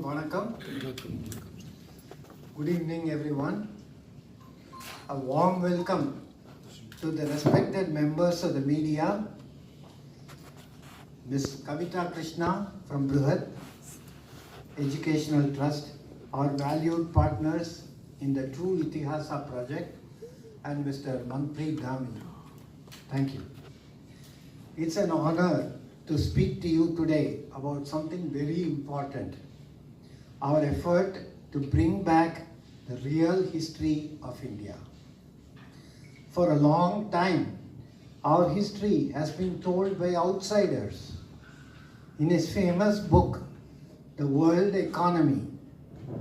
Vanakkam. Good evening, everyone. A warm welcome to the respected members of the media, Ms. Kavita Krishna from Brihat Educational Trust, our valued partners in the True Ithihaasa project, and Mr. Manpreet Dhami. Thank you. It's an honor to speak to you today about something very important, our effort to bring back the real history of India. For a long time, our history has been told by outsiders. In his famous book, The World Economy,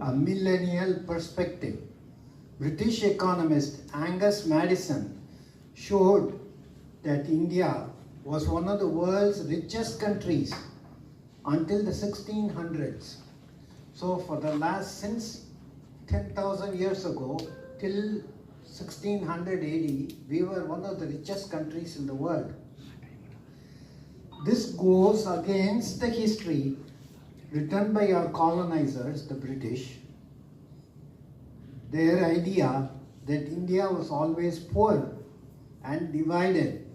A Millennial Perspective, British economist Angus Madison showed that India was one of the world's richest countries until the 1600s. So for the last, since 10,000 years ago till 1600 AD, we were one of the richest countries in the world. This goes against the history written by our colonizers, the British. Their idea that India was always poor and divided.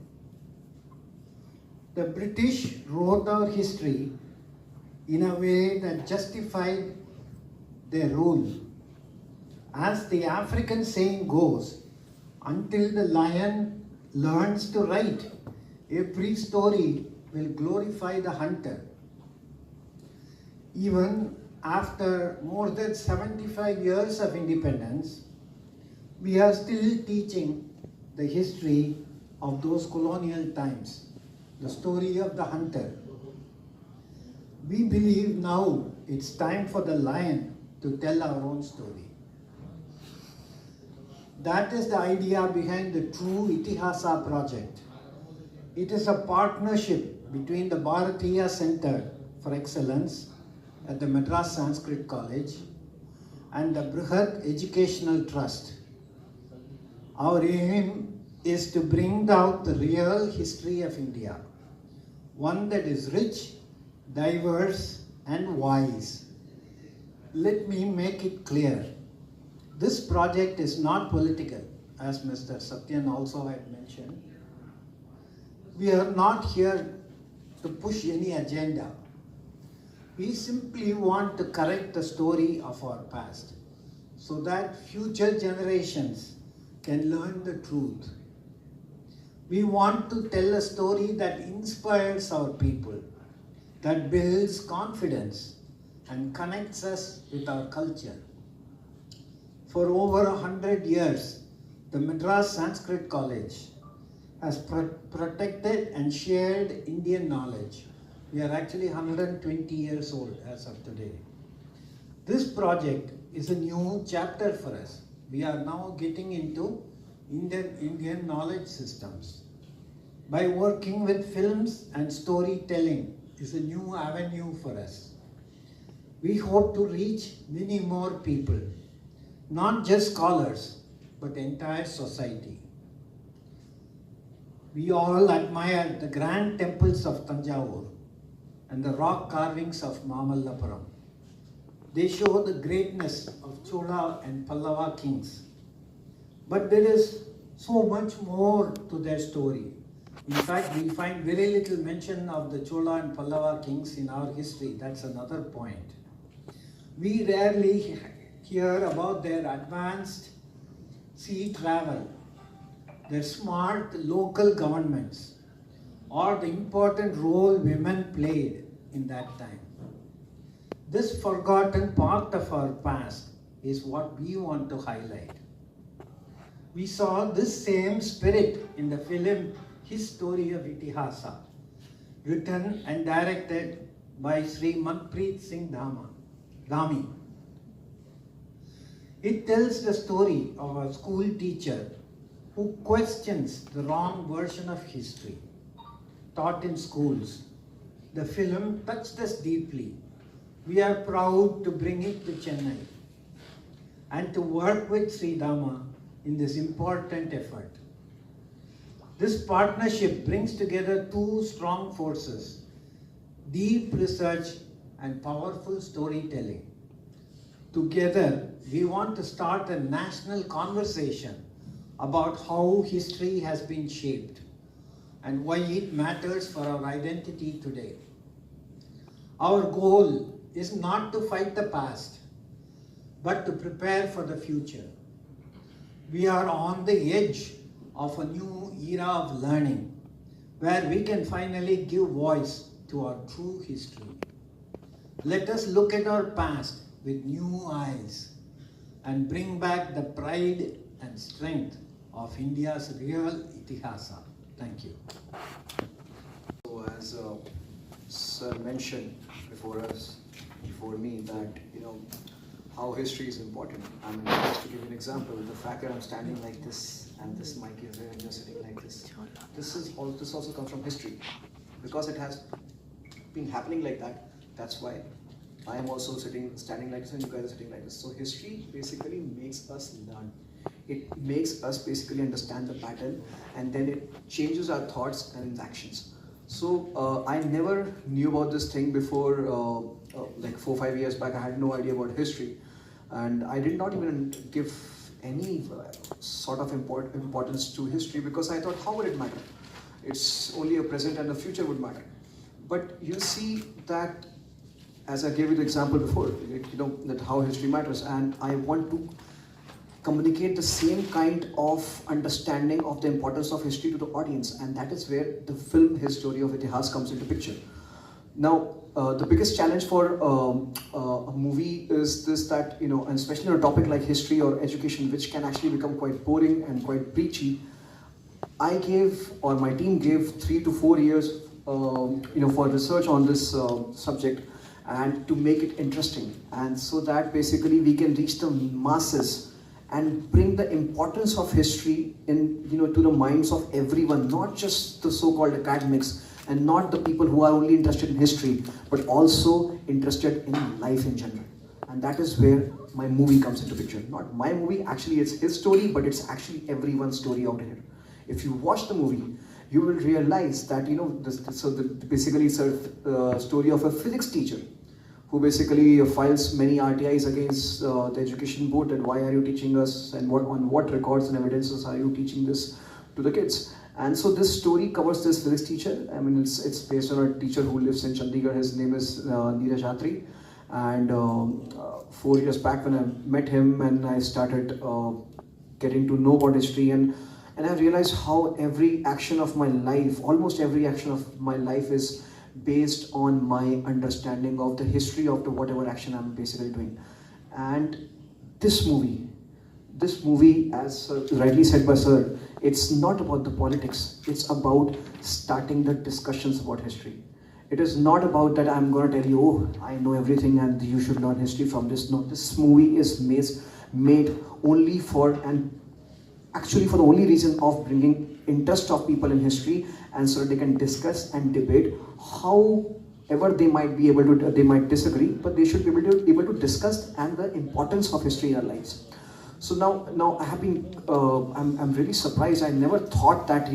The British wrote our history in a way that justified their rule. As the African saying goes, until the lion learns to write, every story will glorify the hunter. Even after more than 75 years of independence, we are still teaching the history of those colonial times, the story of the hunter. We believe now it's time for the lion to tell our own story. That is the idea behind the True Ithihaasa project. It is a partnership between the Bharatiya Center for Excellence at the Madras Sanskrit College and the Brihat Educational Trust. Our aim is to bring out the real history of India, one that is rich, diverse, and wise. Let me make it clear. This project is not political, as Mr. Satyan also had mentioned. We are not here to push any agenda. We simply want to correct the story of our past so that future generations can learn the truth. We want to tell a story that inspires our people, that builds confidence and connects us with our culture. For over 100 years, the Madras Sanskrit College has protected and shared Indian knowledge. We are actually 120 years old as of today. This project is a new chapter for us. We are now getting into Indian knowledge systems. By working with films and storytelling is a new avenue for us. We hope to reach many more people, not just scholars, but entire society. We all admire the grand temples of Tanjavur and the rock carvings of Mylapore. They show the greatness of Chola and Pallava kings. But there is so much more to their story. In fact, we find very little mention of the Chola and Pallava kings in our history. That's another point. We rarely hear about their advanced sea travel, their smart local governments, or the important role women played in that time. This forgotten part of our past is what we want to highlight. We saw this same spirit in the film His Story of Ithihaasa, written and directed by Sri Manpreet Singh Dhami. It tells the story of a school teacher who questions the wrong version of history taught in schools. The film touched us deeply. We are proud to bring it to Chennai and to work with Sri Dhama in this important effort. This partnership brings together two strong forces, deep research and powerful storytelling. Together, we want to start a national conversation about how history has been shaped and why it matters for our identity today. Our goal is not to fight the past, but to prepare for the future. We are on the edge of a new era of learning, where we can finally give voice to our true history. Let us look at our past with new eyes and bring back the pride and strength of India's real Itihasa. Thank you. So as Sir mentioned before me, that how history is important. I mean, just to give you an example, the fact that I'm standing like this and this mic is there and you're sitting like this. This also comes from history, because it has been happening like that. That's why I am also standing like this and you guys are sitting like this. So history basically makes us learn. It makes us basically understand the pattern, and then it changes our thoughts and actions. So I never knew about this thing before, like 4-5 years back. I had no idea about history, and I did not even give any sort of importance to history, because I thought, how would it matter? It's only a present and a future would matter. But you see that, as I gave you the example before, that how history matters, and I want to communicate the same kind of understanding of the importance of history to the audience, and that is where the film Story of Ithihaas comes into picture. Now, the biggest challenge for a movie is this, that and especially on a topic like history or education, which can actually become quite boring and quite preachy. I gave, or my team gave, 3 to 4 years for research on this subject, and to make it interesting, and so that basically we can reach the masses and bring the importance of history in to the minds of everyone, not just the so-called academics and not the people who are only interested in history, but also interested in life in general. And that is where my movie comes into picture. Not my movie, actually it's his story, but it's actually everyone's story out here. If you watch the movie, you will realize that basically it's a story of a physics teacher who basically files many RTIs against the education board, and why are you teaching us, and on what records and evidences are you teaching this to the kids. And so this story covers this physics teacher. I mean, it's based on a teacher who lives in Chandigarh. His name is Reshape. And 4 years back when I met him and I started getting to know about history, and I realized how every action of my life, almost every action of my life, is based on my understanding of the history of the whatever action I'm basically doing. And this movie, as rightly said by Sir, it's not about the politics. It's about starting the discussions about history. It is not about that I'm going to tell you, oh, I know everything and you should learn history from this. No, this movie is made only for, and actually for the only reason of bringing interest of people in history, and so they can discuss and debate. However they might be able to, they might disagree, but they should be able to discuss and the importance of history in our lives. So now I have been, I'm really surprised. I never thought that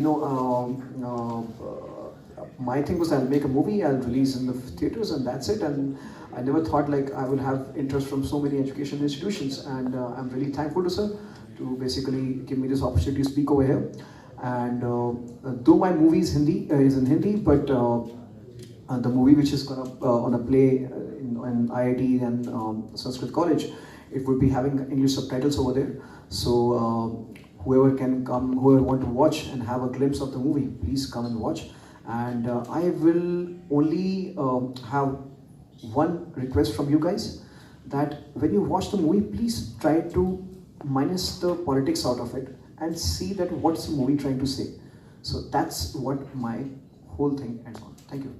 my thing was I'll make a movie, I'll release in the theaters, and that's it. And I never thought like I will have interest from so many education institutions, and I'm really thankful to Sir to basically give me this opportunity to speak over here. And though my movie is in Hindi, but the movie which is gonna play in IIT and Sanskrit College, it would be having English subtitles over there. So whoever can come, whoever want to watch and have a glimpse of the movie, please come and watch. And I will only have one request from you guys, that when you watch the movie, please try to minus the politics out of it and see that what's the movie trying to say. So that's what my whole thing ends on. Thank you.